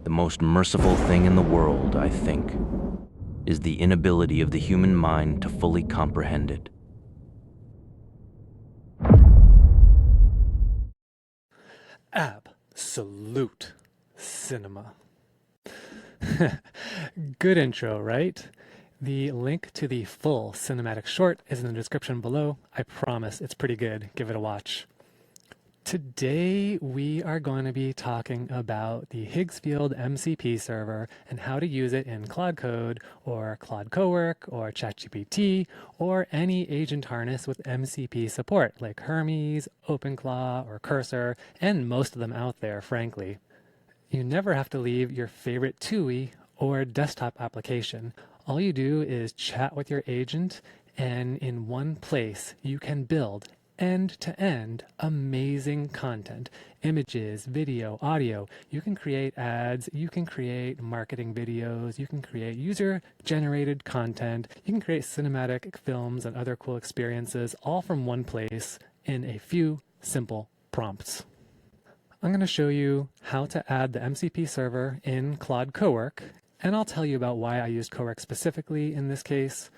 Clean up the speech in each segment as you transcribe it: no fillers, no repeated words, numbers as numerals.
The most merciful thing in the world, I think, is the inability of the human mind to fully comprehend it. Absolute cinema. Good intro, right? The link to the full cinematic short is in the description below. I promise it's pretty good. Give it a watch. Today we are going to be talking about the Higgsfield MCP server and how to use it in Claude Code or Claude Cowork or ChatGPT or any agent harness with MCP support like Hermes, OpenClaw, or Cursor, and most of them out there, frankly. You never have to leave your favorite TUI or desktop application. All you do is chat with your agent, and in one place you can build end-to-end amazing content. Images, video, audio. You can create ads, you can create marketing videos, you can create user-generated content, you can create cinematic films and other cool experiences, all from one place in a few simple prompts. I'm going to show you how to add the MCP server in Claude Cowork, and I'll tell you about why I used Cowork specifically in this case,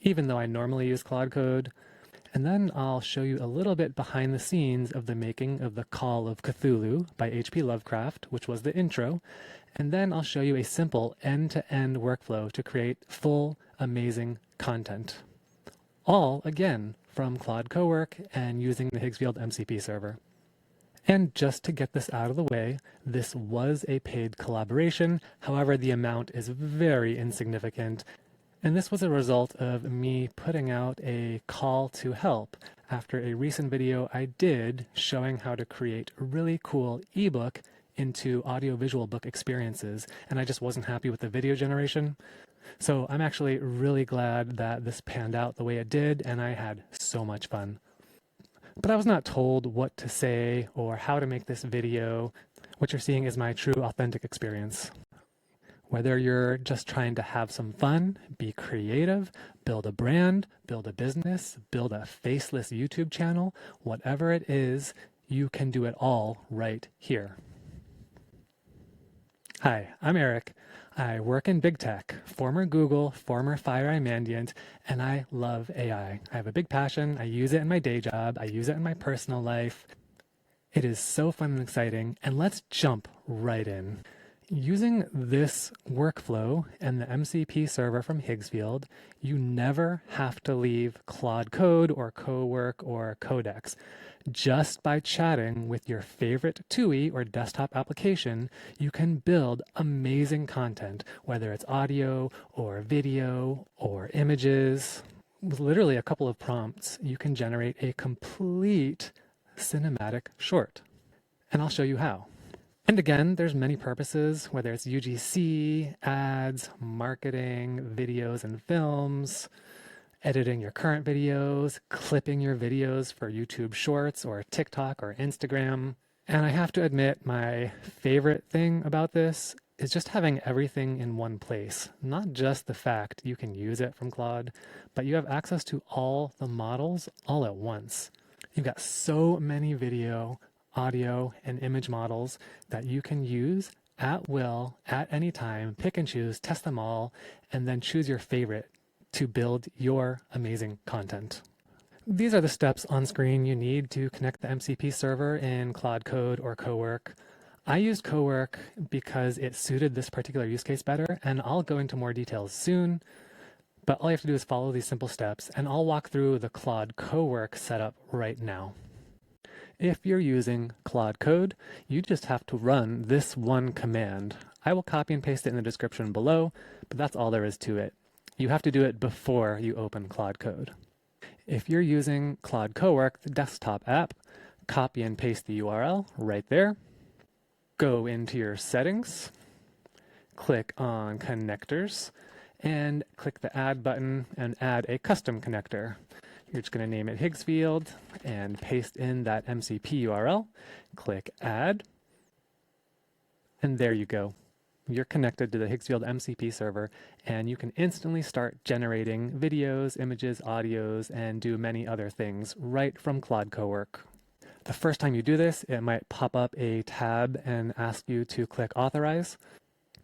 even though I normally use Claude Code. And then I'll show you a little bit behind the scenes of the making of the Call of Cthulhu by H.P. Lovecraft, which was the intro. And then I'll show you a simple end-to-end workflow to create full, amazing content. All, again, from Claude Cowork and using the Higgsfield MCP server. And just to get this out of the way, this was a paid collaboration. However, the amount is very insignificant. And this was a result of me putting out a call to help after a recent video I did showing how to create a really cool ebook into audiovisual book experiences, and I just wasn't happy with the video generation. So I'm actually really glad that this panned out the way it did, and I had so much fun. But I was not told what to say or how to make this video. What you're seeing is my true, authentic experience. Whether you're just trying to have some fun, be creative, build a brand, build a business, build a faceless YouTube channel, whatever it is, you can do it all right here. Hi, I'm Eric. I work in big tech, former Google, former FireEye Mandiant, and I love AI. I have a big passion. I use it in my day job. I use it in my personal life. It is so fun and exciting, and let's jump right in. Using this workflow and the MCP server from Higgsfield, you never have to leave Claude Code or Cowork or Codex. Just by chatting with your favorite TUI or desktop application, you can build amazing content, whether it's audio or video or images. With literally a couple of prompts, you can generate a complete cinematic short. And I'll show you how. And again, there's many purposes, whether it's UGC, ads, marketing, videos and films, editing your current videos, clipping your videos for YouTube Shorts or TikTok or Instagram. And I have to admit, my favorite thing about this is just having everything in one place. Not just the fact you can use it from Claude, but you have access to all the models all at once. You've got so many video, audio, and image models that you can use at will, at any time, pick and choose, test them all, and then choose your favorite to build your amazing content. These are the steps on screen you need to connect the MCP server in Claude Code or Cowork. I used Cowork because it suited this particular use case better, and I'll go into more details soon. But all you have to do is follow these simple steps, and I'll walk through the Claude Cowork setup right now. If you're using Claude Code, you just have to run this one command. I will copy and paste it in the description below, but that's all there is to it. You have to do it before you open Claude Code. If you're using Claude Cowork, the desktop app, copy and paste the URL right there. Go into your settings, click on connectors, and click the add button and add a custom connector. You're just going to name it Higgsfield and paste in that MCP URL. Click add. And there you go. You're connected to the Higgsfield MCP server, and you can instantly start generating videos, images, audios, and do many other things right from Claude Cowork. The first time you do this, it might pop up a tab and ask you to click authorize,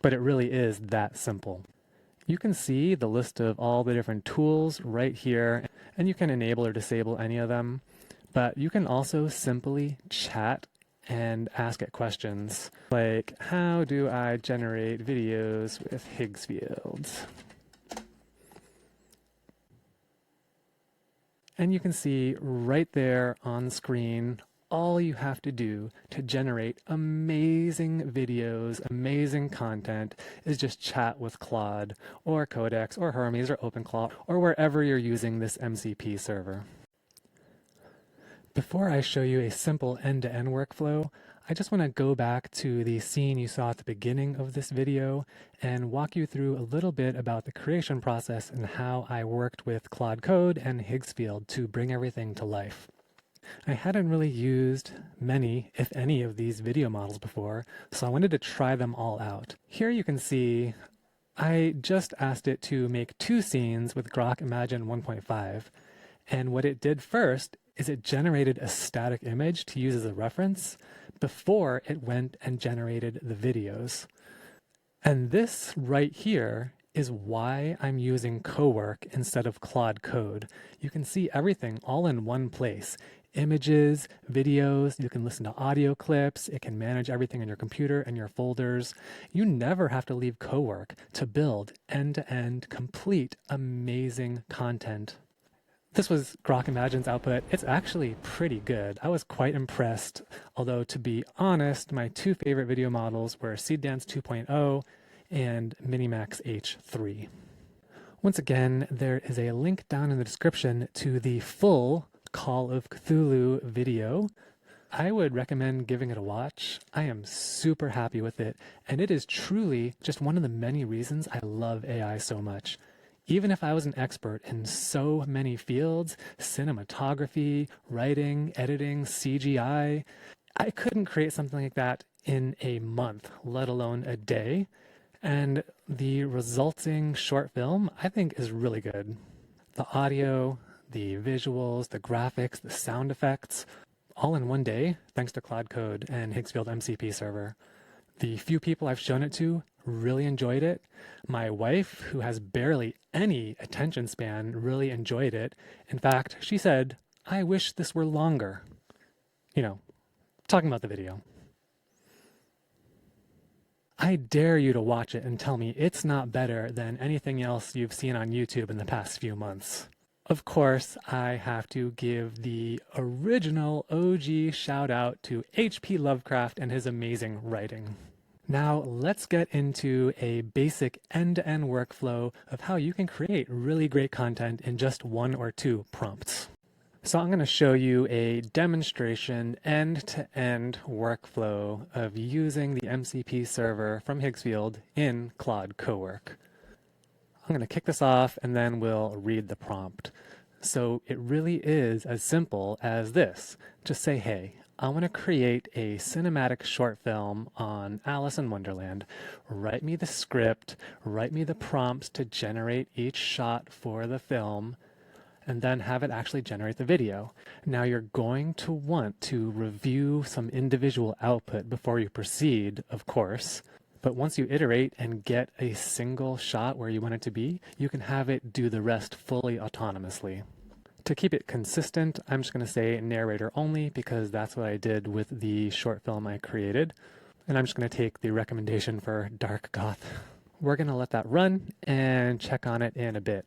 but it really is that simple. You can see the list of all the different tools right here, and you can enable or disable any of them, but you can also simply chat and ask it questions like, how do I generate videos with Higgsfield? And you can see right there on screen all you have to do to generate amazing videos, amazing content is just chat with Claude or Codex or Hermes or OpenClaw or wherever you're using this MCP server. Before I show you a simple end-to-end workflow, I just want to go back to the scene you saw at the beginning of this video and walk you through a little bit about the creation process and how I worked with Claude Code and Higgsfield to bring everything to life. I hadn't really used many, if any, of these video models before, so I wanted to try them all out. Here you can see I just asked it to make 2 scenes with Grok Imagine 1.5, and what it did first is it generated a static image to use as a reference before it went and generated the videos. And this right here is why I'm using Cowork instead of Claude Code. You can see everything all in one place. Images, videos, you can listen to audio clips, it can manage everything in your computer and your folders. You never have to leave Cowork to build end-to-end, complete, amazing content. This was Grok Imagine's output. It's actually pretty good. I was quite impressed, although to be honest, my 2 favorite video models were Seedance 2.0 and Minimax H3. Once again, there is a link down in the description to the full Call of Cthulhu video. I would recommend giving it a watch. I am super happy with it, and it is truly just one of the many reasons I love AI so much. Even if I was an expert in so many fields, cinematography, writing, editing, CGI, I couldn't create something like that in a month, let alone a day. And the resulting short film, I think, is really good. The audio, the visuals, the graphics, the sound effects, all in one day, thanks to Claude Code and Higgsfield MCP server. The few people I've shown it to really enjoyed it. My wife, who has barely any attention span, really enjoyed it. In fact, she said, I wish this were longer. You know, talking about the video. I dare you to watch it and tell me it's not better than anything else you've seen on YouTube in the past few months. Of course, I have to give the original OG shout out to H.P. Lovecraft and his amazing writing. Now let's get into a basic end-to-end workflow of how you can create really great content in just 1 or 2 prompts. So I'm going to show you a demonstration end-to-end workflow of using the MCP server from Higgsfield in Claude Cowork. I'm going to kick this off and then we'll read the prompt. So it really is as simple as this. Just say, hey, I want to create a cinematic short film on Alice in Wonderland. Write me the script, write me the prompts to generate each shot for the film, and then have it actually generate the video. Now you're going to want to review some individual output before you proceed, of course. But once you iterate and get a single shot where you want it to be, you can have it do the rest fully autonomously. To keep it consistent, I'm just going to say narrator only because that's what I did with the short film I created. And I'm just going to take the recommendation for dark goth. We're going to let that run and check on it in a bit.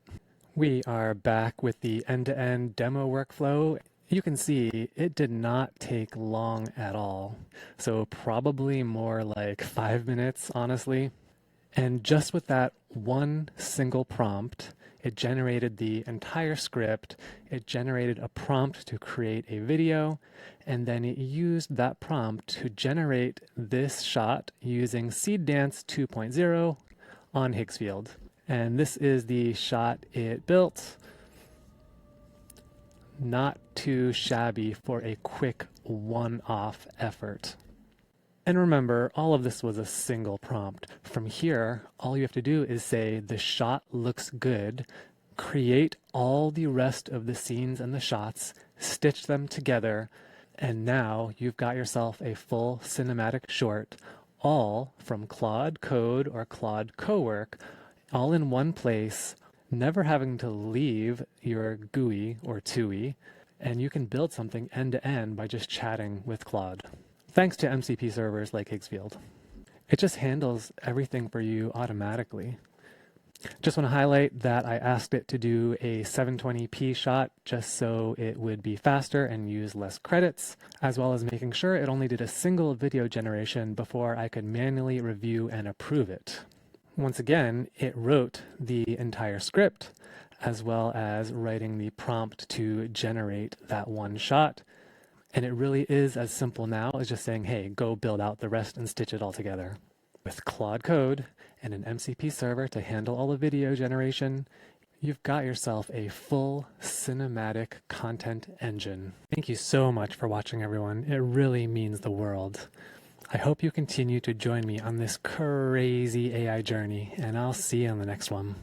We are back with the end-to-end demo workflow. You can see it did not take long at all. So probably more like 5 minutes, honestly. And just with that one single prompt, it generated the entire script, it generated a prompt to create a video, and then it used that prompt to generate this shot using Seedance 2.0 on Higgsfield. And this is the shot it built. Not too shabby for a quick one-off effort. And remember, all of this was a single prompt. From here, all you have to do is say, the shot looks good, create all the rest of the scenes and the shots, stitch them together, And now you've got yourself a full cinematic short, all from Claude Code or Claude Cowork, all in one place, never having to leave your GUI or TUI, and you can build something end to end by just chatting with Claude. Thanks to MCP servers like Higgsfield. It just handles everything for you automatically. Just want to highlight that I asked it to do a 720p shot just so it would be faster and use less credits, as well as making sure it only did a single video generation before I could manually review and approve it. Once again, it wrote the entire script, as well as writing the prompt to generate that one shot. And it really is as simple now as just saying, hey, go build out the rest and stitch it all together. With Claude Code and an MCP server to handle all the video generation, you've got yourself a full cinematic content engine. Thank you so much for watching, everyone. It really means the world. I hope you continue to join me on this crazy AI journey, and I'll see you on the next one.